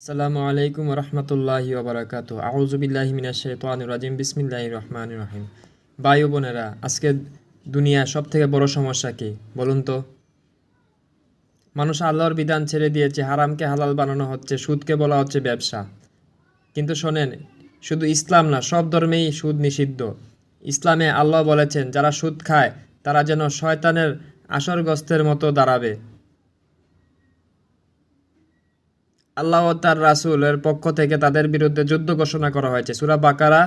আসসালামু আলাইকুম রহমতুল্লাহি ওবরাকাতু আউযুবিল্লাহি মিনাশ শাইতানির রাজিম বিসমিল্লাহির রহমানির রহিম। ভাই ও বোনেরা, আজকে দুনিয়া সব থেকে বড় সমস্যা কি বলুন তো? মানুষ আল্লাহর বিধান ছেড়ে দিয়েছে, হারামকে হালাল বানানো হচ্ছে, সুদকে বলা হচ্ছে ব্যবসা। কিন্তু শোনেন, শুধু ইসলাম না, সব ধর্মেই সুদ নিষিদ্ধ। ইসলামে আল্লাহ বলেছেন, যারা সুদ খায় তারা যেন শয়তানের আসরগ্রস্তের মতো দাঁড়াবে। আল্লাহ ও তার রাসূলের পক্ষ থেকে তাদের বিরুদ্ধে যুদ্ধ ঘোষণা করা হয়েছে। সূরা বাকারা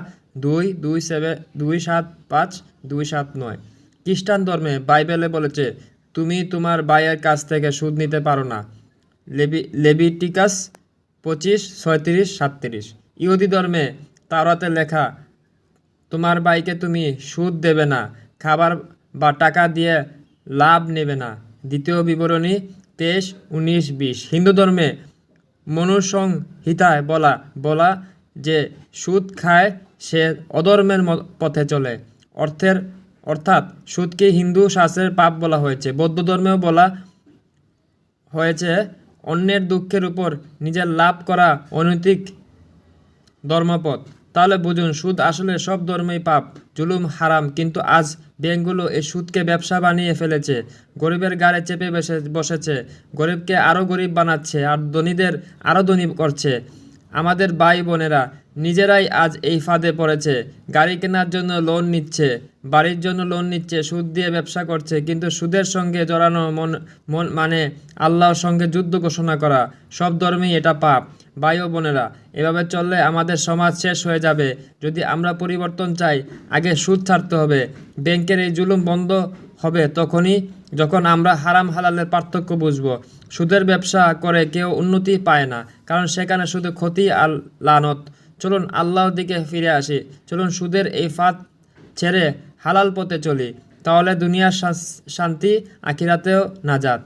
2:275-279। খ্রিস্টান ধর্মে বাইবেলে বলেছে, তুমি তোমার ভাইয়ের কাছ থেকে সুদ নিতে পারো না। লেভিটিকাস 25:36-37। ইহুদি ধর্মে তাওরাতে লেখা, তোমার ভাইকে তুমি সুদ দেবে না, খাবার বা টাকা দিয়ে লাভ নেবে না। দ্বিতীয় বিবরণী 23:19-20। হিন্দু ধর্মে মনুসংহিতায় বলা যে সুদ খায় সে অধর্মের পথে চলে। অর্থাৎ সুদকে হিন্দু শাস্ত্রের পাপ বলা হয়েছে। বৌদ্ধ ধর্মেও বলা হয়েছে অন্যের দুঃখের উপর নিজের লাভ করা অনৈতিক ধর্মপথ। তাহলে বুঝুন, সুদ আসলে সব ধর্মেই পাপ, জুলুম, হারাম। কিন্তু আজ ব্যাংকগুলো এই সুদকে ব্যবসা বানিয়ে ফেলেছে। গরিবের গাড়ে চেপে বসেছে, গরিবকে আরও গরিব বানাচ্ছে আর ধনীদের আরও ধনী করছে। আমাদের ভাই বোনেরা নিজেরাই আজ এই ফাঁদে পড়েছে। গাড়ি কেনার জন্য লোন নিচ্ছে, বাড়ির জন্য লোন নিচ্ছে, সুদ দিয়ে ব্যবসা করছে। কিন্তু সুদের সঙ্গে জড়ানো মানে আল্লাহর সঙ্গে যুদ্ধ ঘোষণা করা। সব ধর্মেই এটা পাপ। ভাই ও বোনেরা, এভাবে চললে আমাদের সমাজ শেষ হয়ে যাবে। যদি আমরা পরিবর্তন চাই, আগে সুদ ছাড়তে হবে। ব্যাংকের এই জুলুম বন্ধ হবে তখনই যখন আমরা হারাম হালালের পার্থক্য বুঝব। সুদের ব্যবসা করে কেউ উন্নতি পায় না, কারণ সেখানে শুধু ক্ষতি আর লানত। চলুন আল্লাহর দিকে ফিরে আসি। চলুন সুদের এই ফাঁদ ছেড়ে হালাল পথে চলি। তাহলে দুনিয়ার শান্তি, আখিরাতেও নাজাত।